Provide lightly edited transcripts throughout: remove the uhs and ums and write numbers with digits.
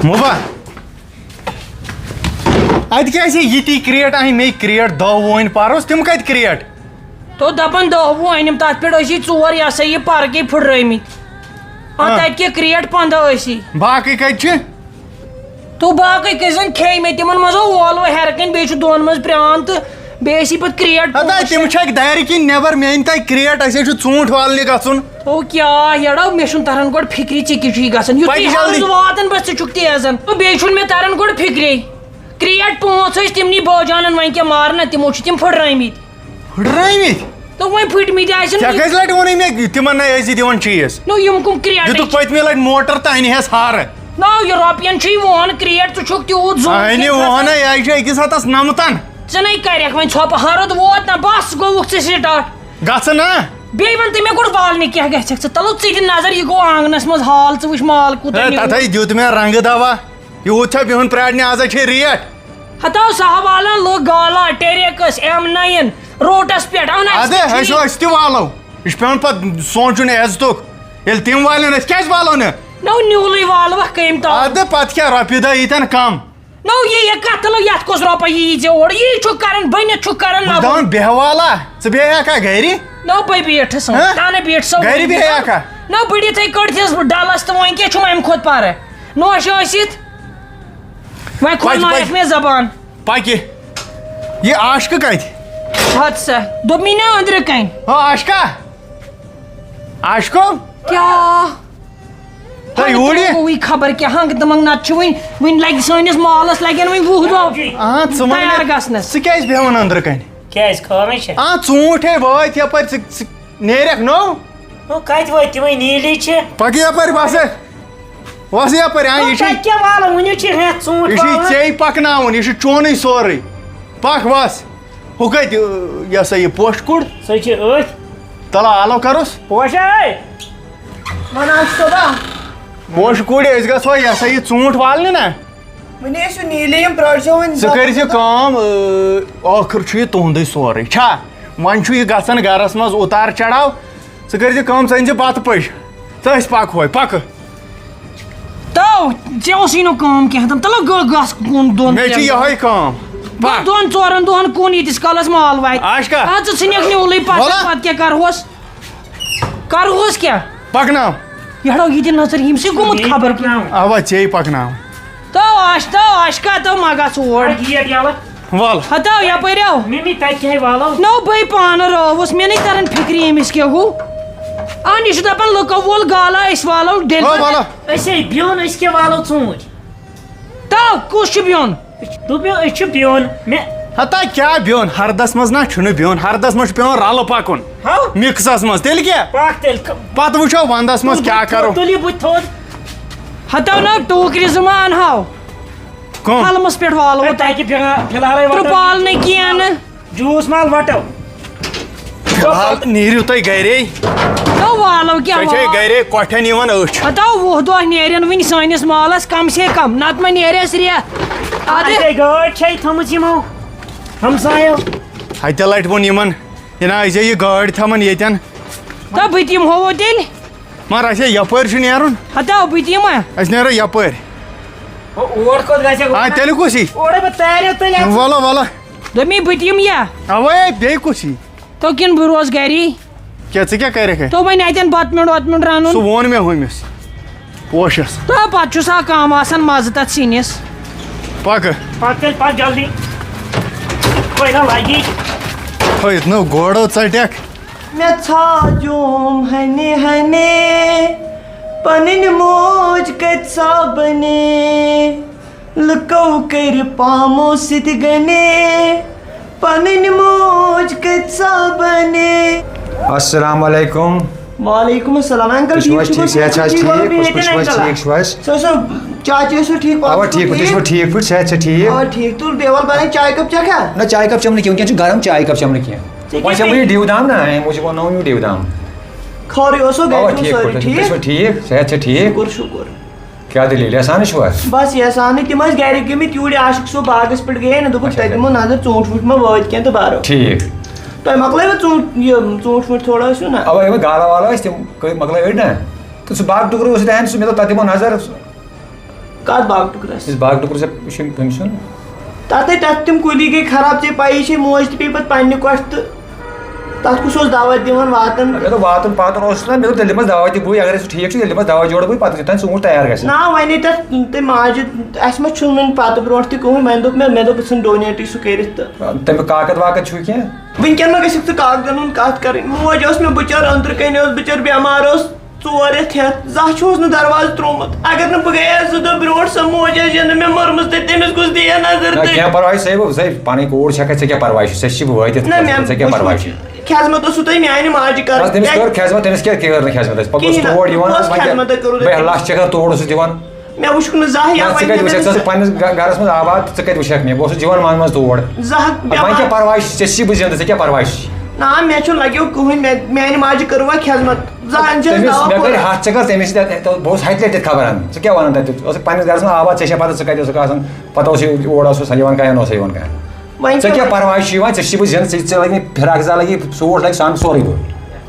مبا ات یہ create in may create دہ وون پارس تم کت کریٹ تو دپان دہ وُہ أنِم تَتھ پٮ۪ٹھ ٲسی ژور یہِ ہسا یہِ پرگے پھٕٹرٲمٕتۍ تَتہِ کیٛاہ کریٹ 15 ٲسی باقٕے کتہِ تو باقٕے کٔژ زن کھیٚے مےٚ تِمن منٛز اوس ولوٕ ہیرٕ کَنۍ بیٚیہِ چھُ دۄن منٛز پرٛان تہٕ بیٚیہِ ٲسی پتہٕ کریٹ تِم چھکھ دارِ کِنۍ نیبر مےٚ أنۍ تۄہہِ کریٹ اَسہِ چھُ ژوٗنٛٹھۍ والنہِ گژھُن تو کیٛاہ یڑو مےٚ چھُنہٕ تران گۄڈٕ فِکری ژےٚ کیٛاہ چھُے گژھان یُتھُے حظ واتان بس ژٕ چھُکھ تیزن تہٕ بیٚیہِ چھُنہٕ مےٚ تران گۄڈٕ فِکری کریٹ 5 ٲسۍ تِمنٕے بٲجانن وۄنۍ کیٛاہ مارنا تِمو چھِ تِم پھٕٹرٲمٕتۍ تو وۄنۍ پھٕٹمٕتۍ آسن کٔژِ لٹہِ ووٚنُے مےٚ تِمن نَے ٲسی دِوان چیٖز نو یِم کٕم کریٹ دِتُکھ پٔتمہِ لٹہِ موٹر تہٕ اَنہِ ہس ہارٕ نو یہِ رۄپین چھُے وُہن کریٹ ژٕ چھُکھ تیوٗت اَنہِ وُہنَے یہِ چھُ أکِس ہتس 9 ژٕ نَے کرکھ وۄنۍ ژھۄپہٕ ہرُد ووت نہ بس گوٚوُکھ ژٕ سٹاٹ گژھٕ نا بیٚیہِ وَن تہٕ مےٚ گۄڈٕ والنہِ کیٛاہ گژھکھ ژٕ تلو ژٕ دِ نظر یہِ گوٚو آنگنس منٛز حال ژٕ وٕچھ مال کوٗتاہ تتھے دیُت مےٚ رنٛگہٕ دوا یوٗت چھا بِہُن پرٛارنہِ آز چھِ ریٹ ہتو سہوالا لوگ گالا ٹیریکس M9 روٹس پٮ۪ٹھ ادٕ أسۍ تہِ والو یہِ چھُ پیٚوان پتہٕ سونٛچُن عزتُک ییٚلہِ تِم والن أسۍ کیٛازِ والو نہٕ نو نیوٗلٕے والوکھ کٔمۍ تام ادٕ پتہٕ کیٛاہ رۄپیہِ دہ ییٖتٮ۪ن کم نو یہِ کتھ تلو یتھ کۄس رۄپے یی ژےٚ اورٕ یی چھُکھ کران بٔنِتھ چھُکھ کران دپان بیٚہہ والا ژٕ بیٚہکھا گرِ نو بے بیٹھس تانہ بیٹھ سو گرِ بیٚہکھا نو بٔڑِتھٕے کٔڑتھس بہٕ ڈلس تہٕ وۄنۍ کیٛاہ چھُم امہِ کھۄتہٕ پرٕ نوش ٲسِتھ وۄنۍ کھولنٲیکھ مےٚ زبان پکہِ یہِ عاشقہٕ کتہِ ہت سا دوٚپ مےٚ نا أنٛدرٕ کَنۍ عاشقا عاشقو کیٛاہ تۄہہِ یوٗرۍ گوٚوٕے خبر کیٛاہ ہنٛگ تہٕ منٛگ نتہٕ چھُ وۄنۍ لگہِ سٲنِس مالس لگن وۄنۍ 20 دۄہ تیار گژھنس ژٕ کیٛازِ بیٚہوان أنٛدرٕ کَنۍ ژوٗنٛٹھے وٲتۍ یپٲرۍ ژٕ نیرکھ نوٚو کتہِ وٲتۍ تِمے نیٖلی چھِ پکہِ یپٲرۍ وس یپٲرۍ یہِ چھُے ژےٚ پکناوُن یہِ چھُ چونٕے سورُے پک وس ہُہ کتہِ یہِ ہسا یہِ پوشہٕ کُڑ سۄ چھِ أتھۍ تلو آلو کروس پوشاے پوشہٕ کُڑِ أسۍ گژھو یہِ ہسا یہِ ژوٗنٛٹھۍ والنہِ نا ژٕ کٔرۍ زِ کٲم ٲخٕر چھُ یہِ تُہُنٛدُے سورُے چھا وۄنۍ چھُ یہِ گژھان گرس منٛز اُتار چڑاو ژٕ کٔرۍ زِ کٲم ژٕ أنۍ زِ بتہٕ پٔژھۍ تہٕ أسۍ پکہوے پکہٕ تو ژےٚ اوسُے نہٕ کٲم کینٛہہ تام تلو گژھ کُن دۄن مےٚ چھِ یِہوے کٲم 2-4 دۄہن کُن ییٖتِس کالس مال واتہِ عاشقا ژٕ ژھٕنکھ نیوٗلٕے پتہٕ کیٛاہ کرہوس کیٛاہ پکناو یڑو یہِ دِ نظر ییٚمہِ سۭتۍ گوٚمُت خبر کیٛاہ اوا ژےٚ پکناوُن تو عاشقا تو ما گژھ اور ول ہتو یپٲرۍ آو نو بے پانہٕ رٲوُس مےٚ نَے تران فِکری أمِس کیٛاہ گوٚو اہن یہِ چھُ دپان لُکو وول گالا أسۍ والو أسے بیوٚن أسۍ کیٛاہ والو ژوٗنٛٹھۍ تو کُس چھُ بیوٚن دوٚپمو أسۍ چھِ بیوٚن مےٚ ہتا کیٛاہ بیوٚن ہردس منٛز نا چھُنہٕ بیوٚن ہردس منٛز چھُ پیٚوان رلہٕ پکُن مِکسس منٛز تیٚلہِ کیٛاہ پکھ تیٚلہِ پتہٕ وٕچھو ونٛدس منٛز کیٛاہ کرو تُلِو بٕتھِ تھوٚد ہتو نو ٹوٗکرِ زٕ ما انہاو قلمس پٮ۪ٹھ والو تاکہِ فِلحالے ترٛپال نہٕ کینٛہہ نہٕ جوٗس مال وٹو فِلحال نیٖرِو تُہۍ گرے تو والو کیٛاہ چھے گرے کۄٹھٮ۪ن یِوان أچھ ہتو 20 دۄہ نیرن وٕنہِ سٲنِس مالس کم سے کم نتہٕ ما نیرٮ۪س رٮ۪تھ ادٕ گٲڑۍ چھے تھٲمٕژ یِمو ہمسایو ہتہِ لٹہِ ووٚن یِمن یہِ نا أسۍ یہِ گٲڑۍ تھاوان ییٚتٮ۪ن تو بہٕ تہِ یِمہو تیٚلہِ مگر اَسے یپٲرۍ چھُ نیرُن ہتو بہٕ تہِ یِما أسۍ نیرو یپٲرۍ اور کوٚت گژھِ تیٚلہِ کُس یی اورے بہٕ تاریو تیٚلہِ ولو ولو دوٚپ مے بہٕ تہِ یِمہٕ یا اوے بیٚیہِ کُس یی تو کِنہٕ بہٕ روزٕ گری کیٛاہ ژٕ کیٛاہ کرکھ تو وۄنۍ اتٮ۪ن بتہٕ میوٚنٛڈ وتہٕ میوٚنٛڈ رنُن سُہ ووٚن مےٚ ہُمِس پوشس تو پتہٕ چھُس کم آسان مزٕ تتھ سِنِس پکہٕ پتہٕ تیٚلہِ پتہٕ جلدی پٲیدٕ لگی ہٲیِتھ نو گوڑو ژٹکھ مےٚ ژھاجوم ہنہِ ہنے پنٕنۍ موج کتہِ صابنے لُکو کٔرِ پامو سۭتۍ گنے پنٕنۍ موج کتہِ صابنے السلام علیکم وعلیکم السلام انکل ٹھیک صحت چھا ٹھیک چاچی ٲسوٕ ٹھیٖک اوا ٹھیک پٲٹھۍ تُہۍ چھِوا ٹھیک پٲٹھۍ صحت چھا ٹھیک آ ٹھیٖک تُل بیول بنٲے چاے کپ چکھا نہ چاے کپ چمنہٕ کینٛہہ وٕنکٮ۪ن چھُ گرم چاے کپ چمنہٕ کینٛہہ وۄنۍ چھِ وٕنہِ ڈِو دام نا اَمہِ موٗجوٗب وَنو ڈِو دام خٲرٕے اوسو اوا گرِ ٹھیک سٲری پٲٹھۍ تُہۍ ٹھیٖک چھِوا ٹھیک صحت چھا ٹھیک شُکُر شُکُر کیٛاہ دٔلیٖل احسانٕے چھُوا بس یژھانٕے تِم ٲسۍ گرِکۍ گٔمٕتۍ یوٗرۍ عاشق صٲب باغس پٮ۪ٹھ گٔیے نا دوٚپُکھ تتہِ دِمو نظر ژوٗنٛٹھۍ ووٗنٛٹھۍ ما وٲتۍ کینٛہہ تہٕ بَرو ٹھیٖک تۄہہِ مۄکلٲیوٕ ژوٗنٛٹھۍ ووٗنٛٹھۍ تھوڑا ٲسِو نا اوا یِمے گالا والا ٲسۍ تِم مۄکلٲے أڑۍ نا تہٕ سُہ باغہٕ ٹُکرٕ اوس تہِ اَنہِ سُہ مےٚ دوٚپ تَتھ دِمو نظر کتھ باغ ٹُکرس اس باغ ٹکر سے پھمسن تتے تتھ تم کُلی گٔے خراب ژےٚ پایی چھے موج تہِ پیٚیہِ پتہٕ پننہِ کۄٹھ تہٕ تتھ کُس اوس دوا دِوان واتان مےٚ دوٚپ واتُن پاتُن اوس نا مےٚ دوٚپ تیٚلہِ دِمس دوا تہِ بٕے اگر سُہ ٹھیٖک چھُ تیٚلہِ دِمس دوا جوڑٕ بٕے پتہٕ یوٚتانۍ ژوٗنٛٹھ تیار گژھِ نا وۄنۍ تتھ تٔمۍ ماجہِ اَسہِ ما چھُنہٕ وۄنۍ پتہٕ برونٛٹھ تہِ کٕہٕنۍ وۄنۍ دوٚپ مےٚ دوٚپ بہٕ ژھٕن ڈونیٹٕے سُہ کٔرِتھ تہٕ تمیُک کاکد واکد چھُو کینٛہہ وٕنکٮ۪ن ما گژھکھ ژٕ کاکدن ہُنٛد کتھ کرٕنۍ موج ٲس مےٚ بِچٲر أنٛدرٕ کَنۍ ٲس بِچٲر بٮ۪مار ٲس 4 رٮ۪تھ ہٮ۪تھ زانٛہہ چھُس نہٕ دروازٕ ترومُت اگر نہٕ بہٕ گٔیس 2 دۄہ برونٛٹھ سۄ موج ٲس یہِ نہٕ مےٚ مٔرمٕژ تہٕ تٔمِس گوٚژھ دِیا نظر تہٕ کینٛہہ پرواے صحیح پنٕنۍ کوٗر چھکھ ژےٚ کیٛاہ پرواے چھُ ژےٚ چھِ وٲتِتھ ژےٚ کیٛاہ پرواے چھُ خیزمت اوسوٕ تۄہہِ میانہِ ماجہِ بس تٔمِس کٔر کرٕنۍ خیزمت تٔمِس کیٛاہ کٔر نہٕ خیزمت اَسہِ پتہٕ اوس تور یِوان 2 لچھ چھِ تور اوسُس دِوان مےٚ وٕچھُکھ نہٕ زانٛہہ یا ژٕ کتہِ وٕچھکھ ژٕ ٲسٕکھ پننِس گرس منٛز آباد ژٕ کتہِ وٕچھکھ مےٚ بہٕ اوسُس دِوان منٛزٕ منٛزٕ تور وۄنۍ کیٛاہ پرواے چھُ ژےٚ چھِ بہٕ زِندٕ ژےٚ کیٛاہ پرواے چھُ نا مےٚ چھُنہٕ لگیو کٕہٕنۍ میانہِ ماجہِ کٔروا خیزمت زانٛہہ مےٚ کٔرۍ ہتھ ژٕ کر تٔمِس سۭتۍ بہٕ اوسُس ہتہِ لٹہِ خبر انان ژٕ کیٛاہ ونان تتہِ ژٕ اوسُکھ پننِس گرس منٛز آباد ژےٚ چھےٚ پتہ ژٕ کتہِ اوسُکھ آسان پتہٕ اوس اور اوسُس یِوان کانٛہہ اوسا یِوان کانٛہہ ژےٚ کیٛاہ پرواے چھُ یِوان ژےٚ چھِ بہٕ زِندٕ ژےٚ لگہِ فراق یزار لگی سوٗٹ لگہِ سۄن سورُے بہٕ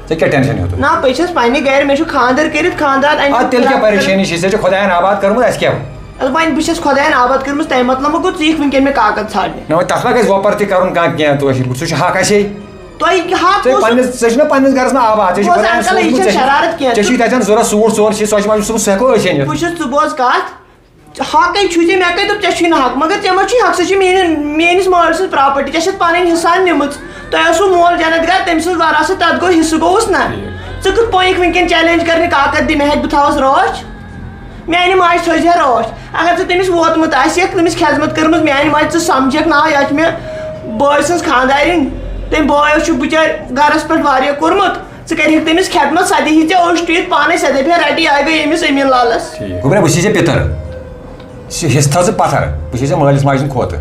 ژےٚ کیٛاہ ٹینشن ہیوٚتُن نا بہٕ چھَس پننہِ گرِ مےٚ چھُ خانٛدر کٔرِتھ خانٛدار اَدٕ تیٚلہِ کیٛاہ پریشٲنی چھِ ژےٚ چھِ خۄدایَن آباد کٔرمٕژ اَسہِ کیٛاہ وۄنۍ بہٕ چھَس خۄدایَن آباد کٔرمٕژ تَمہِ مطلب ما گوٚو ژٕ یِکھ وٕنکٮ۪ن مےٚ کاکد ژھانٛڈنہِ نہ وۄنۍ تتھ ما گژھِ وۄپر تہِ کرُن کانٛہہ کینٛہہ کٲشِر سُہ چھُ حق اَسے تۄہہِ حق ژےٚ چھُنا پننِس گرس منٛز آباد ژےٚ چھُ تتٮ۪ن ضوٚرتھ سوٗٹ ژور چھِ ژۄچہِ ماجہِ سُہ ہٮ۪کو أسۍ أنِتھ بہٕ چھُس ژٕ بوز کتھ حقے چھُے ژےٚ مےٚ کَتہِ دوٚپ ژےٚ چھُے نہٕ حق مگر ژےٚ ما چھُے حق سۄ چھِ میٲنِس مٲلۍ سٕنٛز پراپرٹی ژےٚ چھَتھ پنٕنۍ حِساب نِمٕژ تۄہہِ اوسوُ مول جنت گار تٔمۍ سٕنٛز وراثت تتھ گوٚو حِصہٕ گوٚوُس نا ژٕ کِتھ پٲٹھۍ یِکھ وٕنکٮ۪ن چیلینج کرنہِ کاکد دِ مےٚ ہٮ۪کہِ بہٕ تھاوس رٲچھ میانہِ ماجہِ تھٲیزِہا رٲچھ اگر ژٕ تٔمِس ووتمُت آسیکھ تٔمِس خیزمت کٔرمٕژ میانہِ ماجہِ ژٕ سمجھکھ نا یہِ چھِ مےٚ بٲے سٕنٛز خانٛدارِنۍ تٔمۍ بٲیو چھُ بِچارِ گرس پٮ۪ٹھ واریاہ کوٚرمُت ژٕ کَرِہکھ تٔمِس خدمت سۄ دِہی ژےٚ اوٚش ٹُوِتھ پانے سۄ دَپہِ ہا رٹی آے گٔے أمِس أمیٖن لالس گوٚبرا بہٕ چھُے ژےٚ پِتٕر حِصہٕ تھاو ژٕ پتھر بہٕ چھُے ژےٚ مٲلِس ماجہِ سٕنٛدۍ کھۄتہٕ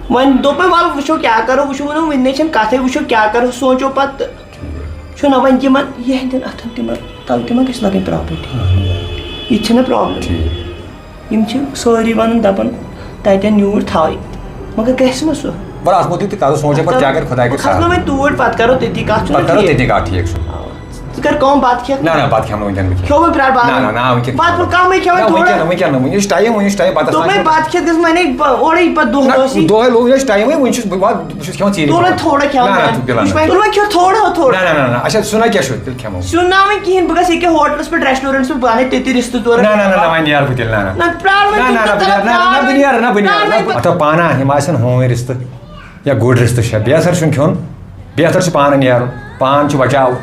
وۄنۍ دوٚپ مےٚ وَلہٕ وٕچھو کیٛاہ کرو وٕچھو ووٚنُم وٕنہِ چھنہٕ کتھٕے وٕچھو کیٛاہ کرو سونٛچو پتہٕ چھُنہ وۄنۍ تِمن یِہنٛدٮ۪ن اَتھن تِمن تَلہٕ تِمن گژھِ لگٕنۍ پراپرٹی یہِ چھِنہ پرابلم یِم چھِ سٲری ونان دپان تتٮ۪ن یوٗرۍ تھاوٕنۍ مگر گژھِ ما سُہ بَر اَتھ مُتعلِق تہِ کرو سونٛچو پتہٕ کیٛاہ کرِ خۄداے کرِ کھسنو وۄنۍ توٗرۍ پتہٕ کرو تٔتی کتھ پتہٕ کرو تٔتی کتھ ٹھیٖک چھُ ژٕ کر کٲم بتہٕ کھٮ۪کھ نہ بتہٕ کھٮ۪مہٕ نہٕ وٕنکٮ۪ن کھیوٚوُے پرٛار وٕنکٮ۪ن پتہٕ کمٕے کھٮ۪وان وٕنکٮ۪ن نہٕ وٕنہِ چھُ ٹایم بتس دوٚپمے بتہٕ کھٮ۪تھ گژھِ وۄنۍ اورے پتہٕ دۄہ دۄہے لوگ مےٚ چھُ ٹایمٕے وٕنہِ چھُس بہٕ چھُس کھٮ۪وان ژیٖرۍ تُل تھوڑا کھٮ۪وان کھٮ۪و تھوڑا نہ اچھا سُہ نہ کیٛاہ چھُ تیٚلہِ کھٮ۪مو سیُن نا وۄنۍ کِہینۍ بہٕ گژھٕ ییٚکیٛاہ ہوٹلس پٮ۪ٹھ ریسٹورنٹس پٮ۪ٹھ بہٕ اَنَے تٔتی رِستہٕ ژور نہ وۄنۍ نیرٕ بہٕ تیٚلہِ نہ پانا یِم آسن ہوٗنۍ رِستہٕ یا گُرۍ رِستہٕ چھےٚ بہتر چھُنہٕ کھیوٚن بہتر چھُ پانہٕ نیرُن پان چھُ بچاو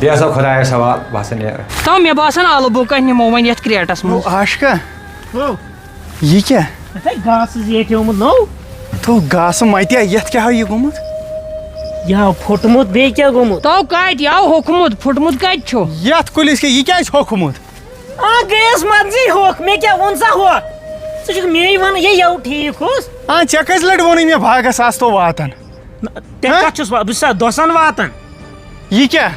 بیٚیہِ ہسا خۄدایس حوال بہٕ ہسا نیرٕ تو مےٚ باسان البہٕ کانٛہہ نِمو وۄنۍ یتھ کریٹس منٛز آشکا یہِ کیٛاہ گاسہٕ زیٹھیومُت نوٚو تھو گاسہٕ متیا یتھ کیٛاہ ہا یہِ گوٚمُت یہِ ہا پھُٹمُت بیٚیہِ کیٛاہ گوٚمُت تو کتہِ یہِ آو ہوٚکھمُت پھُٹمُت کتہِ چھُ یتھ کُلِس کیٛاہ یہِ کیٛازِ ہوٚکھمُت گٔیس مرضی ہوٚکھ مےٚ کیٛاہ ووٚن سا ہوٚکھ ژٕ چھُکھ مے ونان یہِ ٹھیٖک اوس ژےٚ کٔژِ لٹہِ ووٚنُے مےٚ باغس آستو واتان تیٚلہِ کتھ چھُس بہٕ چھُسا دۄسن واتان یہِ کیٛاہ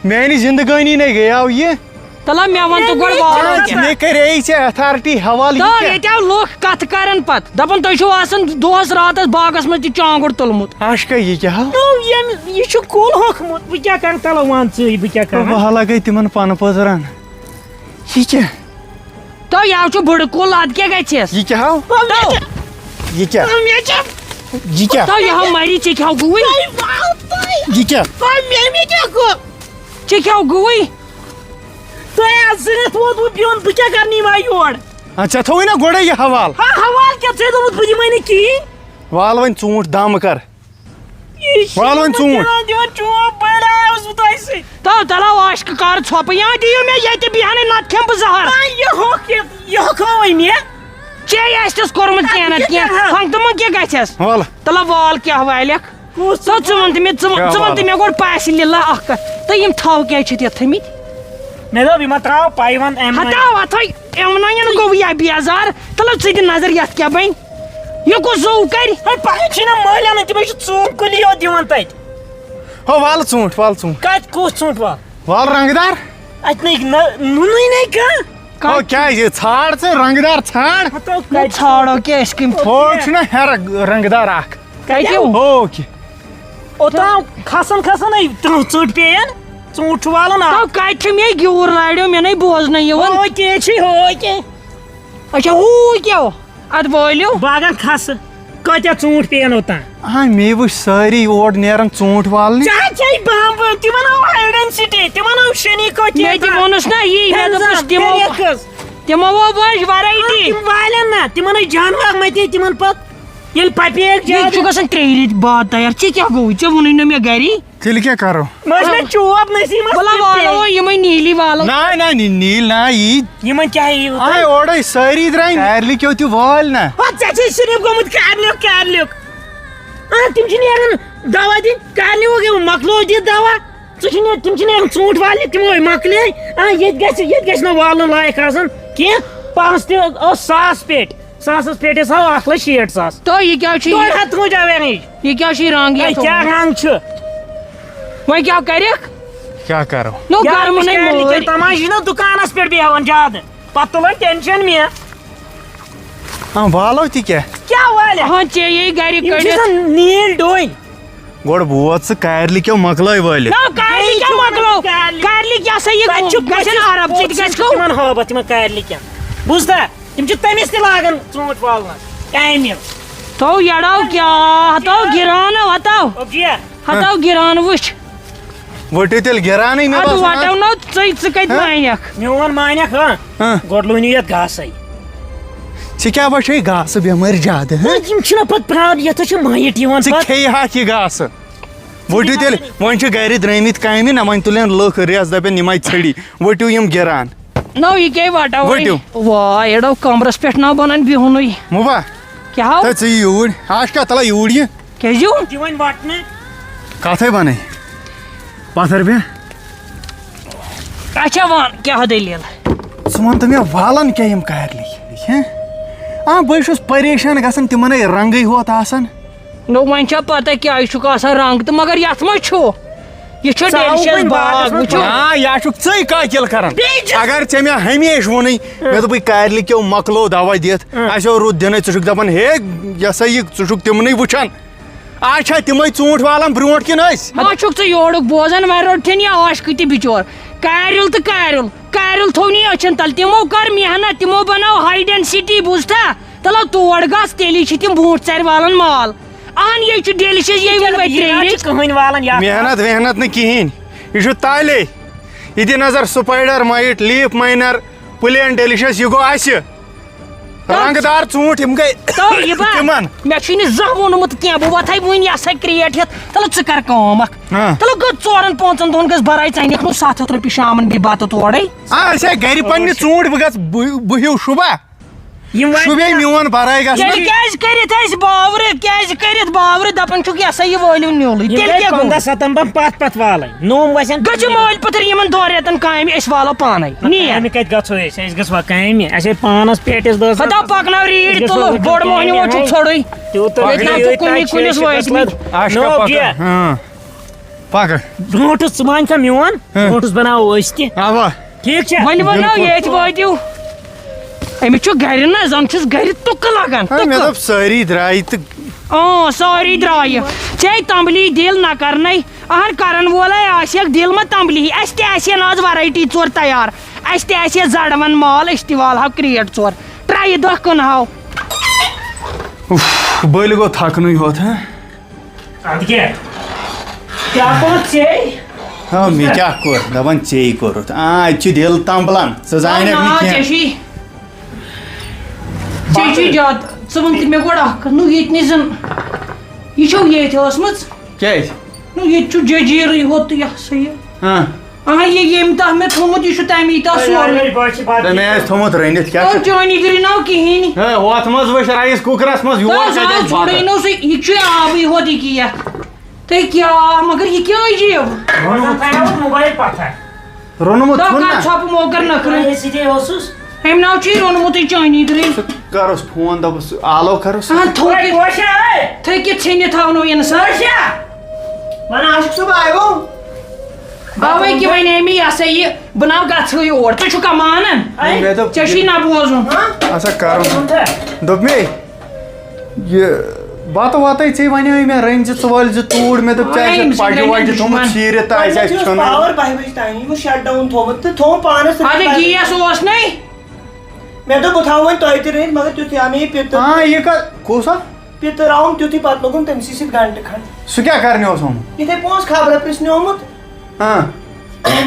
میانہِ زندگٲنی نے گٔیاو یہِ تلہ مےٚ ون ژٕ گۄڈٕ واتان مےٚ کَرے ژےٚ ایتھارٹی حوالہٕ تو ییٚتہِ آو لُکھ کتھٕ کران پتہٕ دپان تُہۍ چھِو آسان دۄہس راتس باغس منٛز تہِ چانگُر تُلمُت آشکا یہِ کیٛاہ یہِ چھُ کُل ہوٚکھمُت بہٕ کیٛاہ کرٕ تلو ون ژٕے بہٕ کیٛاہ کرٕ بہٕ لگے تِمن پنہٕ پٔزرن یہِ کیٛاہ تو یہِ آو چھُ بٕڑٕ کُل ادٕ کیٛاہ گژھٮ۪س یہِ کیٛاہ یہِ کیٛاہ یہِ کیٛاہ تو یہِ ہا مری ژےٚ کھیٚو گُوٕے یہِ کیٛاہ ژےٚ کھیٚو گُوٕے تۄہہِ آز زٕنِتھ ووتمُت بِہُن بہٕ کیٛاہ کرٕ نِوان یور ژےٚ تھووُے نا گۄڈے یہِ حوالہٕ حوال کیٛاہ ژےٚ دوٚپُتھ بہٕ دِمے نہٕ کِہیٖنۍ وال وۄنۍ ژوٗنٛٹھ دم کر وال وۄنۍ ژوٗنٛٹھ دِوان چوب بڑاوس بہٕ تۄہہِ سۭتۍ تو تلو عاشقہٕ کر ژھۄپہٕ یا دِیِو مےٚ ییٚتہِ بیٚہنٕے نتہٕ کھٮ۪مہٕ بہٕ زہر یہِ ہوٚکھوے مےٚ ژےٚ آسٮ۪س کوٚرمُت کینٛہہ نتہٕ کینٛہہ فنٛگتہٕ منٛز کیٛاہ گژھٮ۪س وَلہٕ تلہ وال کیٛاہ والیکھ ژٕ ون تہٕ مےٚ ژٕ ون تہٕ مےٚ گۄڈٕ پاسہِ لِلہ اکھ کتھ تہٕ یِم تھَو کیٛازِ چھِتھ یتھ تھٲمٕتۍ مےٚ دوٚپ یہِ ما تراو پایونٛد ہٹاو اتھے اِونٲیِن گوٚو یا بیزار تلو ژٕ دِ نظر یتھ کیٛاہ بنہِ یہِ کُس زوٚو کرِ پایہِ چھِنہ مٔلۍ انٕنۍ تِمے چھِ ژوٗنٛٹھۍ کُلی یوت دِوان تتہِ ہو وال ژوٗنٛٹھ وال ژوٗنٛٹھ کتہِ کُس ژوٗنٛٹھ وال وال رنٛگہٕ دار اتہِ نُنٕے نَے کانٛہہ ہو کیٛازِ ژھانٛڈ ژٕ رنٛگہٕ دار ژھانٛڈ ژھانڈو کیٛاہ أسۍ کٔمۍ ہو چھُنہ ہیرٕ رنٛگہٕ دار اکھ کتہِ ہو کہِ اوٚتام کھسان ژٔٹۍ پیٚیَن ژوٗنٛٹھ چھُ والُن تو کتہِ چھُ مےٚ گیوٗر لاڑیو مےٚ نَے بوزنٕے یِوان ہوکے چھُے ہوکے اچھا ہو کیا اد وٲلِو باغن کھس کتیا ژوٗنٛٹھۍ پیٚیَن اوٚتان مے وٕچھ سٲری اور نیران ژوٗنٛٹھۍ والنہِ چاچے بامبہٕ تِمن آو آیڈنسٹی تِمن آو شنی کۄٹہِ مےٚ تہِ ووٚنُس نا یی مےٚ دوٚپُس تِمو وۄنۍ ویرایٹی تِم والٮ۪ن نا تِمن ٲسۍ جانور متے تِمن پتہٕ ییٚلہِ پپیک یہِ چھُ گژھان 3 رٮ۪تۍ بعد تیار ژےٚ کیٛاہ گوٚو ژےٚ ووٚنُے نہٕ مےٚ گری تیٚلہِ کیٛاہ کرو مےٚ چوب نصیٖبس بلا والو یِمے نیٖلی والو نہ نیٖل نہ یی یِمن کیٛاہ یِیِو اورے سٲری درٛاے کارلِکیو تہِ وٲلۍ نہ ژےٚ چھے صرف گوٚمُت کارلیُک تِم چھِ نیران دوا دِنۍ کارلیُک مۄکلو دِتھ دوا تِم چھِ نیران ژوٗنٛٹھۍ والنہِ تِمو مۄکلے ییٚتہِ گژھِ نہٕ والُن لایق آسان کینٛہہ پانس تہِ اوس 100 پیٹہِ 100 پیٹس آو 1,60,000 تو یہ کیا چھ 2 ہتھ روٗدۍ اَوے یہ کیا چھ رنگ یہ کیٛاہ رنگ چھُ وۄنۍ کیا کرکھ کیٛاہ کرو نو گرمٕنے مٲرۍ تماشہٕ چھِ نا دُکانس پٮ۪ٹھ بیٚہوان زیادٕ پتہٕ تُلان ٹینشن مےٚ والو تہِ کیٛاہ والہِ ہاں ژےٚ یی گرِ یِم چھِ کٔڑِتھ آسان نیٖل ڈوٗنۍ گۄڈٕ ووت سُہ کارلِکیو مۄکلٲے وٲلِتھ نا کارلی کیا مۄکلو کارلی کیا سا یہ گژھن عرب ژٕ تہِ گژھِ کو تِمن ہٲبتھ تِمن کارلِکٮ۪ن بوٗزتھا تِم چھِ تٔمِس تہِ لاگان ژوٗنٛٹھۍ والنس کامہِ تو یڑو کیا ہتو گران ہتو گران وٕچھ ؤٹِو تیٚلہِ گِرانٕے مےٚ اد باسان وٹو نو ژٕ کتہِ مانکھ میون مانیکھ گۄڈٕ لوٗنِو یتھ گاسَے ژٕ کیٛاہ بچھے گاسہٕ بٮ۪مٲرۍ زیادٕ یِم چھِنہ پتہٕ پرٛاوان یتھ چھِ مایِٹ یِوان ژٕ کھیٚیہِ ہاکھ یہِ گاسہٕ ؤٹِو تیٚلہِ وۄنۍ چھِ گرِ درٛٲمٕتۍ کامہِ نہ وۄنۍ تُلن لُکھ ریس دپن یِمے ژھٔڑی ؤٹِو یِم گِران نو یہ کیا وٹو ؤٹِو وا یڑو کمرس پٮ۪ٹھ نا بنان بِہُنُے مُبا کیا ہو ژٕ یہِ یوٗرۍ آشکا تلا یوٗرۍ یہِ کیٛازِ یِو دِ وۄنۍ وٹنہٕ کتھے بنے پتھر بیٚہہ اچھا وان کیا دلیل ژٕ وَن تہٕ مےٚ والان کیٛاہ یِم کارلی بہٕ چھُس پریشان گژھان تِمن رنگٕے ہوت آسان نو وۄنۍ چھا پتہ کیا یہِ چھُکھ آسان رنگ تہٕ مگر یتھ منٛز چھُ یہ چھُ ڈیلشس باغ وٕچھو یا چھُکھ ژٕے قٲتِل کران اگر ژےٚ مےٚ ہمیشہِ ووٚنُے مےٚ دوٚپُے کارلِکیو مۄکلو دوا دِتھ اَسیو رُت دِنٕے ژٕ چھُکھ دپان ہے یہِ ہسا یہِ ژٕ چھُکھ تِمنٕے وٕچھان آز چھا تِمے ژوٗنٛٹھۍ والان برونٛٹھ کِنہٕ أسۍ ما چھُکھ ژٕ یورُک بوزان وۄنۍ روٚٹھِن یہِ عاشقہٕ تہِ بِچور کارِل تہٕ کارِل تھوونی أچھن تل تِمو کٔر محنت تِمو بنٲو ہاے ڈینسٹی بوٗزتھا تلو تور گژھ تیٚلی چھِ تِم برونٛٹھ ژَرِ والان مال اہن یہِ چھُ ڈیلشس یہِ وۄنۍ ترٛیٚیہِ کٕہٕنۍ والان محنت وحنت نہٕ کِہیٖنۍ یہِ چھُ تالے یہِ دِ نظر spider مایٹ leaf minor plane delicious یہِ گوٚو اَسہِ رنٛگ دار ژوٗنٛٹھۍ یِم گٔے تِمن مےٚ چھُے نہٕ زانٛہہ ووٚنمُت کینٛہہ بہٕ وۄتھے وٕنۍ یہِ ہسا کریٹ ہٮ۪تھ تلو ژٕ کر کٲم اکھ تلو گٔے 4-5 دۄہن گٔژھ براے ژٕ أنِکھ نہٕ 700 رۄپیہِ شامن بیٚیہِ بتہٕ تورے أسۍ ہے گرِ پننہِ ژوٗنٛٹھۍ بہٕ گژھٕ بہٕ ہیوٗ شُبا شُبے میون براے گژھِ کیٛازِ کٔرِتھ اَسہِ باورٕ کیٛازِ کٔرِتھ باورٕ دپان چھُکھ یہِ ہسا یہِ وٲلِو نیولٕے تیٚلہِ کیٛاہ گوٚو 15 ستمبر پتھ والٕنۍ نوم گژھن گٔژھِو مٲلۍ پٔتھر یِمن 2 رٮ۪تن کامہِ أسۍ والو پانے کامہِ کتہِ گژھو أسۍ گژھو کامہِ اَسے پانس پیٹس دہ خدا پکناو ریٖڈ تُلو بوٚڑ مۄہنیو چھُ ژھوٚرُے برونٛٹھس ژٕ مانکھا میون برونٛٹھس بناوو أسۍ تہِ ٹھیٖک چھا وۄنۍ ونو ییٚتہِ وٲتِو أمِس چھُ گرِ نہ زن چھُس گرِ تُکہٕ لگان مےٚ دوٚپ سٲری درٛاے تہٕ سٲری درٛایہِ ژےٚ تمبلی دِل نہ کرنے اہن کرن وولے آسیکھ دِل ما تمبلی اسہِ تہِ آسہِ ہن آز ویرایٹی 4 تیار اسہِ تہِ آسہِ ہے زڈوَن مال أسۍ تہِ والہو کریٹ 4 ٹرٛایہِ دہ کٕنہو بٔلۍ گوٚو تھکنُے ہوت ادٕ کیٛاہ کیٛاہ کوٚرُتھ ژےٚ مےٚ کیٛاہ کوٚر دپان ژےٚ کوٚرُتھ اَتہِ چھُ دِل تمبلان ژٕ زانکھ نہٕ کینٛہہ ژےٚ چھُے زیادٕ ژٕ وَن تہٕ مےٚ گۄڈٕ اکھ کتھ نو ییٚتہِ نٕے زن یہِ چھو ییٚتہِ ٲسمٕژ کیٛازِ نو ییٚتہِ چھُ ججیٖرٕے ہوت تہٕ یہِ ہسا یہِ یہِ ییٚمہِ دۄہ مےٚ تھوٚومُت یہِ چھُ تَمی دۄہ سورُے مےٚ آسہِ تھوٚمُت رٔنِتھ کیٛاہ چٲنی گٔری نو کِہیٖنۍ ہوتھ منٛز وٕچھ رایس کُکرس منٛز یور چھوڑے نو سُہ یہِ چھُ آبٕے ہوت یہِ کینٛہہ تہٕ کیٛاہ مگر یہِ کیٛاہ عجیٖب موبایل پتھر روٚنمُت ژھۄپہٕ موکر نکھرٕ سۭتی اوسُس أمۍ ناو چھُے روٚنمُتٕے چٲنی گٔری کرُس فون دپُس آلو کرُس تھٔکِتھ ژھیٚنِتھ تھاونو اِنسان وَن عاشق صٲب آیو اوے کہِ وۄنۍ اَمہِ یہِ ہسا یہِ بہٕ ناو گژھٕے اور ژٕ چھُکھا مانان مےٚ دوٚپ ژےٚ چھُے نہ بوزُن اچھا کرُن دوٚپ مے یہِ بتہٕ وتے ژےٚ وَنیوے مےٚ رٔنۍ زِ ژٕ وٲلۍ زِ توٗرۍ مےٚ دوٚپ ژےٚ آسہِ پَجہِ وَجہِ تھوٚمُت شیٖرِتھ تہٕ اَسہِ آسہِ کھیوٚن پاور 12 بجے تانۍ یہِ گوٚو شٹ ڈاوُن تھومُت تہٕ تھوٚوُم پانس اَدٕ گیس اوس نے مےٚ دوٚپ بہٕ تھاوٕ وۄنۍ تۄہہِ تہِ رٔنِتھ مگر تیُتھُے آو مےٚ یہِ پیٚتٕر ہاں یہ کوسا پیٚتٕر آوُم تیُتھُے پَتہٕ لوگُم تٔمسٕے سۭتۍ گنٹہٕ کھنٛڈ سُہ کیٛاہ کرنہِ اوس آمُت یِتھَے پونٛسہٕ خبرا پرٛژھنہِ آمُت ہاں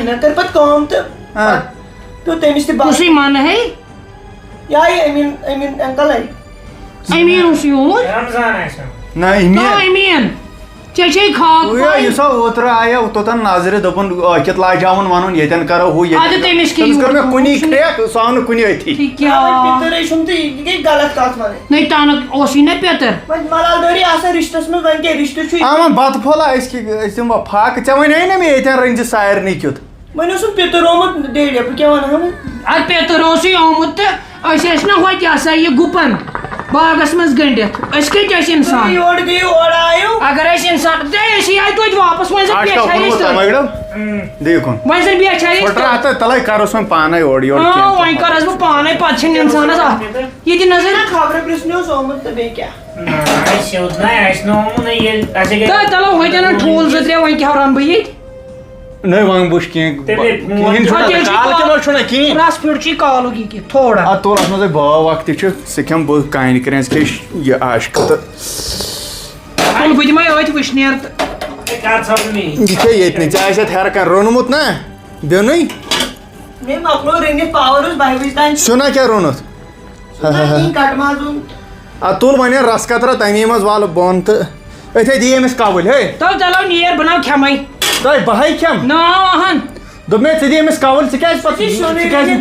مےٚ کٔر پَتہٕ کٲم تہٕ ہاں پیوٚو تٔمِس تہِ کُسٕے من ہے یِہوٚے أمیٖن انکل ہے أمیٖن اوس یوٗمُت نہ امیٖن أمیٖن ژےٚ چھے کھاک یہِ سا اوترٕ آیو توٚتن نظرِ دوٚپُن ٲکِت لاجاوُن وَنُن ییٚتٮ۪ن کرو ہُہ اَدٕ تٔمِس کیٛاہ تٔمِس کٔر مےٚ یوٗت کُنی کھرٛٮ۪کھ سُہ آو نہٕ کُنہِ أتھی کیٛاہ پیٚتٕرے چھُم تہٕ یہِ گٔے غلط کَتھ وَنٕنۍ نَے تنہٕ اوسُے نا پیٚتٕر وۄنۍ ملالدٲری آسان رِشتَس منٛز وۄنۍ کیٛاہ رِشتہٕ چھُ آ وۄنۍ بتہٕ پھوٚلا أسۍ دِمو فاقہٕ ژےٚ وَنے نا مےٚ ییٚتٮ۪ن رٔنۍ زِ سارنٕے کیُتھ وۄنۍ اوسُم پیٚتٕر آمُت ڈیڈِ بہٕ کیٛاہ وَنہٕ ہا وۄنۍ اَدٕ پیٚتٕر اوسُے آمُت تہٕ أسۍ ٲسۍ نا ہوٚتہِ یہِ ہسا یہِ گُپن باغس منٛز گٔنڈِتھ أسۍ کَتہِ ٲسۍ اِنسان یورٕ گٔیِو اورٕ آیِو اگر أسۍ اِنسان أسی آیہِ توتہِ واپس وۄنۍ زن بیچھے أسۍ تہٕ دیکھُن وۄنۍ زن بیچھے أسۍ پھٕٹرا ہتہٕ تَلے کَروس وۄنۍ پانے اورٕ یورٕ وۄنۍ کرس بہٕ پانے پتہٕ چھِنہٕ اِنسانس اَتھ یہِ دِ نظر نہ خبرٕ پرٛژھنہِ اوس آمُت تہٕ بیٚیہِ کیٛاہ تلو ہوٚتٮ۪ن ٹھوٗل زٕ ترٛےٚ وۄنۍ کیٛاہ رَنہٕ بہٕ ییٚتہِ نٔے وۄنۍ وٕچھ کِہیٖنۍ کالہٕ کِلوٗ چھُنہ کِہیٖنۍ رس پھیُر چھُے کالُک یہِ کہِ تھوڑا اَدٕ تُل اَتھ منٛزٕے باو اکھ تہِ چھُ سُہ کھٮ۪مہٕ بہٕ کانہِ کرٛٮ۪نٛچ کھیٚچھ یہِ عاشقہٕ تہٕ تُل بہٕ دِمے أتھۍ وٕشنیر تہٕ یہِ کھے ییٚتنٕے ژےٚ آسٮ۪تھ ہیرٕ کانٛہہ روٚنمُت نا دِنُے مےٚ مۄکلو رٔنِتھ پاور اوس 12 بجہِ تانۍ سیُنا کیٛاہ روٚنُتھ کٹہٕ ماز اوٚن اَدٕ تُل وۄنۍ رس قطرہ تَمی منٛز والہٕ بۄن تہٕ أتھے دِ أمِس کَوٕلۍ ہے چلو نیر بہٕ ناو کھٮ۪مے تۄہہِ بہے کھٮ۪م نا اہن دوٚپ مےٚ ژٕ دِ أمِس کَوٕلۍ ژٕ کیٛازِ پتہٕ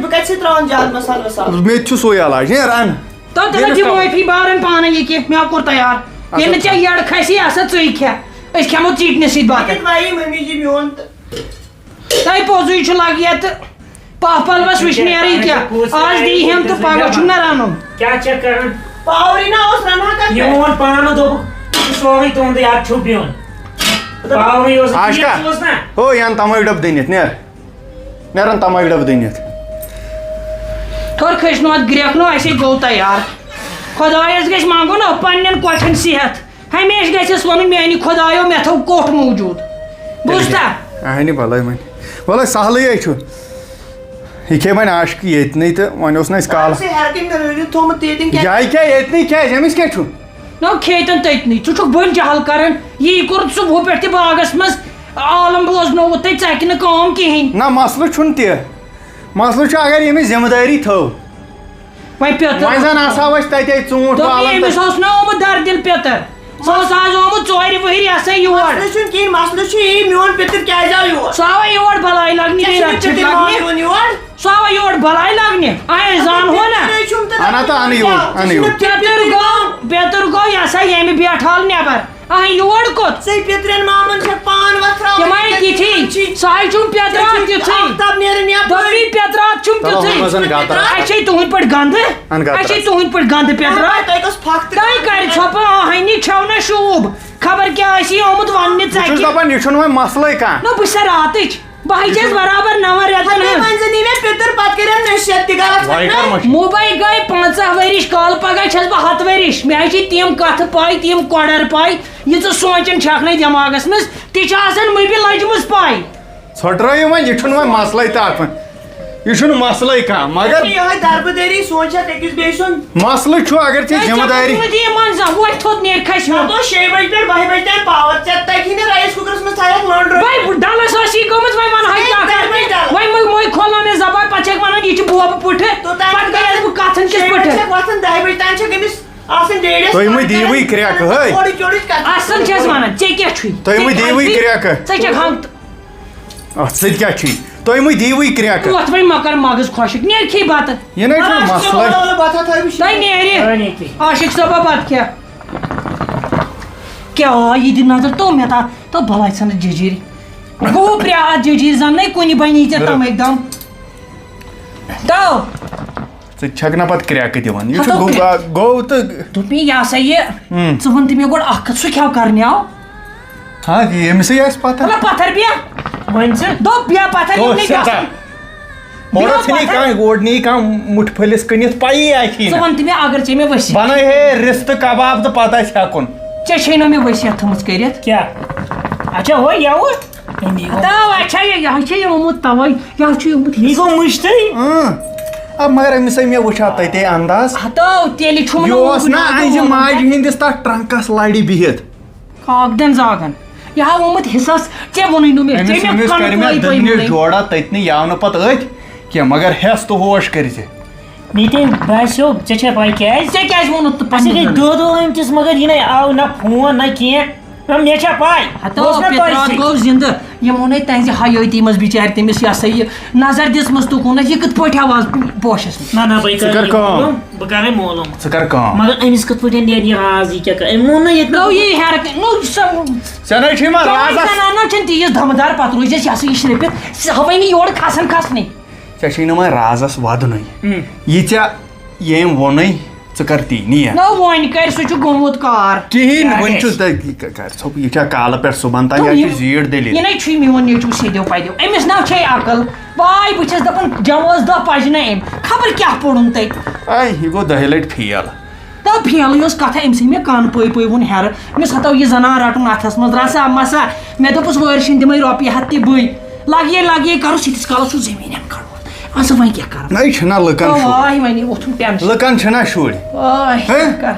بہٕ کَتہِ چھِ تراوان زیادٕ مصالہٕ وصالہٕ مےٚ تہِ چھُ سُے علاج نیر اَن تلو دِمو أتھی بارن پانے یہِ کہِ مےٚ کوٚر تیار ییٚلہِ نہٕ ژےٚ یٔڈ کھسی ہسا ژٕے کھےٚ أسۍ کھٮ۪مو ژیٖٹنہِ سۭتۍ بتہٕ وایی ممی جی میون تہٕ تۄہہِ پوٚزُے چھُ لگہِ تہٕ پاہ پلوس وٕشنیرٕے کیٛاہ آز دی ہٮ۪م تہٕ پگاہ چھُم نا رنُن پاورٕے نہ اوس رنان کتھ پانہٕ دوٚپُکھ سورُے تُہُنٛدُے اَتھ چھُ بِہُن پاورٕے اوس آشکا ہو یہِ اَن تَمٲکۍ ڈَبہٕ دٔنِتھ نیر اَن تَماکھ ڈَبہٕ دٔنِتھ تھوڑ کھٔسنو اَتھ گرٛٮ۪کھ اَسے گوٚو تیار خۄدایس گژھِ منٛگُن پننٮ۪ن کۄٹھٮ۪ن صحت ہمیشہٕ گژھٮ۪س وَنُن میانہِ خۄدایو مےٚ تھوٚو کوٹھ موٗجوٗد بوٗزتھا اہنہِ بَلٲے وۄنۍ وَلے سہلٕے ہے چھُ یہِ کھے وۄنۍ عاشقہٕ ییٚتنٕے تہٕ وۄنۍ اوس نہٕ اَسہِ کالہٕ ہیرٕ کِنۍ رٔنِتھ تھوٚمُت تیٚتٮ۪ن یہِ کیٛاہ ییٚتنٕے کیٛازِ أمِس کیٛاہ چھُ نو کھیتن تٔتنٕے ژٕ چھُکھ بٔلۍ جہل کران یی کوٚر صبحو پٮ۪ٹھ تہِ باغس منٛز عالم بوزنووُتھ تۄہہِ ژَکہِ نہٕ کٲم کِہینۍ نہ مسلہٕ چھُنہٕ تہِ مسلہٕ چھُ اگر ییٚمِس ذِمہٕ دٲری تھٲو وۄنۍ پیٚتٕر وۄنۍ زن آسہو أسۍ تَتے ژوٗنٛٹھ والان أمِس اوس نا آمُت دردِل پیٚتٕر سُہ اوس آز آمُت 4 ؤہرۍ یہِ ہسا یور مسلہٕ چھُنہٕ کِہینۍ مسلہٕ چھُ یی میون پیٚتٕر کیازِ آو یور سُہ آوے یور بلاے لگنہِ یِوان یور سُہ آوے یور بلاے لگنہِ أسۍ زانہو نا اَنا تہٕ اَنہٕ یور اَنہٕ یور پیٚتٕر گوٚو یہِ ہسا ییٚمہِ بیٹھال نٮ۪بر یور کوٚت ژےٚ پیٚترٮ۪ن مامن چھےٚ پان وۄتھراوان تِمے تِتھی ساے چھُم پیٚترات تِتھُے آفتاب نیران دوٚپی پیٚترات چھُم تِتھُے اَسہِ چھے تُہٕنٛدۍ پٲٹھۍ گنٛدٕ اَسہِ چھے تُہٕنٛدۍ پٲٹھۍ گنٛدٕ پیٚترات تۄہہِ گوٚژھ پھکھ تہِ تۄہہِ کَرِ ژھۄپہٕ آہنی چھو نا شوٗب خبر کیٛاہ آسی آمُت وَننہِ بہٕ چھُس ژَکہِ دَپان یہِ چھُنہٕ وۄنۍ مسلٕے کانٛہہ نہ بہٕ چھَس راتٕچ بہٕ ہے چھَس برابر 9 رٮ۪تن ہٕنٛز وۄنۍ زن یی مےٚ پیٚتٕر پتہٕ کٔرِنۍ نصیحت تہِ غلط موبے گٔے 15 ؤرِش کالہٕ پگاہ چھَس بہٕ 7 ؤرِش مےٚ چھِ تِم کتھٕ پاے تِم کۄڈر پاے یہِ ژٕ سونٛچان چھکھ نَے دٮ۪ماغس منٛز تہِ چھِ آسان مٔبی لٔجمٕژ پاے ژھۄٹرٲیِو وۄنۍ یہِ چھُنہٕ وۄنۍ مسلٕے تہٕ اَتھ منٛز یہِ چھُنہٕ مسلٕے کانٛہہ مگر یِہوٚے دربٕدٔری سونٛچتھ أکِس بیٚیہِ سُنٛد مسلہٕ چھُ اگر ژےٚ ذِمہٕ دٲری وۄتھ تھوٚد نیرِ کھسہِ مےٚ دوٚپ 6 بجہِ پٮ۪ٹھ 12 بجہِ تام پاور ژےٚ تگی نہٕ رایس کُکرس منٛز تھایکھ لٔنٛڈ ڈلس ٲس یہِ گٔمٕژ وۄنۍ ونہٕ کیٛاہ وۄنۍ مٔے کھولنو مےٚ زبان پتہٕ چھکھ ونان یہِ چھِ بوبہٕ پُٹھٕ پتہٕ گٔیس بہٕ کتھن کِس پٲٹھۍ وۄتھان 10 بجہِ تام چھکھ أمِس آسان ڈیڈس تُہۍ مہٕ دِیوٕے کرٛٮ۪کہٕ ہٲے اورٕچ یورٕچ کتھ اصل چھَس ونان ژےٚ کیٛاہ چھُے تُہۍ مہٕ دِیوٕے کرٛٮ۪کہٕ ژےٚ چھکھ ہم اَتھ سۭتۍ کیٛاہ چھُے تُہۍ مہٕ دِیوٕے کرٛٮ۪کہٕ وۄتھ وۄنۍ مۄکر مغٕز خۄشک نیرِ کھے بتہٕ یہِ نَے چھُنہٕ مسلٕے تۄہہِ نیرِ عاشق صٲبا بتہٕ کھےٚ کیٛاہ یہِ دِ نظر تو مےٚ تو بلاے ژھنہٕ ججیٖر گوٚو پرٛاد ججیٖر زن نَے کُنہِ بنی ژےٚ تمٕکۍ دم تو ژٕ چھکھ نہ پتہٕ کرٛٮ۪کہٕ دِوان یہِ چھُ گوٚو تہٕ دوٚپمے یہِ ہسا یہِ ژٕ وَن تہٕ مےٚ گۄڈٕ اکھ کتھ سُہ کیٛاہ کرنیٛاو ہاں ییٚمِسٕے آسہِ پتہ پتھر بیٚہہ وۄنۍ ژٕ دوٚپ بیٚہہ پتھر اورٕ ژھٕنی کانٛہہ اورٕ نی کانٛہہ مُٹھ پھٔلِس کٕنِتھ پایی آسہِ ژٕ وَن تہٕ مےٚ اگر ژےٚ مےٚ ؤسِتھ بنٲے ہے رِستہٕ کباب تہٕ پتہٕ آسہِ ہٮ۪کُن ژےٚ چھے نہٕ مےٚ ؤسِتھ تھٲمٕژ کٔرِتھ کیٛاہ اچھا ہو یَوٕ تو اچھا یہِ چھے آمُت توے یہِ چھُ آمُت یہِ گوٚو مٔشتٕے اب مگر أمِس آے مےٚ وٕچھان تَتے انداز ہتو تیٚلہِ چھُم یہِ اوس نا أہنٛزِ ماجہِ ہِنٛدِس تَتھ ٹرٛنٛکَس لَرِ بِہِتھ کاکدن زاگن یہ ہا آمُت حِصس ژےٚ ووٚنُے نہٕ مےٚ أمِس ژےٚ مےٚ کَرِ مےٚ کَنہٕ دٔنِس جوڑا تٔتنٕے یاو نہٕ پَتہٕ أتھۍ کینٛہہ مگر ہٮ۪س تہٕ ہوش کٔرۍ زِ مےٚ تہِ باسیو ژےٚ چھےٚ پاے کیٛازِ ژےٚ کیٛازِ ووٚنُتھ تہٕ اَسہِ گٔے پنٕنۍ دۄہ آمتِس مگر یہِ نَے آو نہ فون نہ کینٛہہ مےٚ چھےٚ پاے ہتو پِترات گوٚو زِندٕ یِمو نے تَزِ حیٲتی منٛز بِچارِ تٔمِس یہِ ہسا یہِ نظر دِژمٕژ تُکُنَس یہِ کِتھ پٲٹھۍ آواز پوشس منٛز نہ بہٕ ژٕ کر کرٕ کٲم بہٕ کرے معلوٗم ژٕ کر کٲم مگر أمِس کِتھ پٲٹھۍ نیرِ یہِ راز یہِ کیٛاہ کَرِ أمۍ ووٚن نہ ییٚتہِ نو یہِ ہیرٕ نو ژےٚ نَے چھُے ما رازس زنانن چھنہٕ تیٖژ دمدار پتہٕ روزٮ۪س یہِ ہسا یہِ شرٔپِتھ ہوٲے نہٕ یورٕ کھسان کھسنٕے ژےٚ چھُے نہٕ وۄنۍ رازس وَدنُے یہِ ژےٚ ییٚمۍ ووٚنُے ژٕ کر تی نِیَن نو وۄنۍ کر سُہ چھُ گوٚمُت کار کِہیٖنۍ نہٕ وۄنۍ چھُس کر ژھوٚپ یہِ چھا کالہٕ پٮ۪ٹھ صُبحن تام یا چھِ زیٖٹھ دٔلیٖل یہِ نَے چھُے میون نیٚچوٗ سیٚدیو پَدیو أمِس نہ چھے عقل واے بہٕ چھَس دَپان جمٲژ دۄہ پَجنَے أمۍ خبر کیٛاہ پوٚرُن تَتہِ اے یہِ گوٚو دَہہِ لَٹہِ فیل دَپ فیلٕے ٲس کَتھا أمۍ سٕنٛدۍ مےٚ کَن پٲے پٲے ووٚن ہیرٕ أمِس ہَتو یہِ زنان رَٹُن اَتھَس منٛز رَسا مَسا مےٚ دوٚپُس وٲرۍشِنۍ دِمَے رۄپیہِ ہَتھ تہِ بٕے لَگیے کَرُس ییٖتِس کالَس چھُ زٔمیٖنَن کَڑُن اَصٕل وۄنۍ کیٛاہ کَرٕ نَے چھِنا لُکن واے وۄنۍ ووٚتھُن ٹٮ۪نشَن لُکن چھِنا شُرۍ واے کَر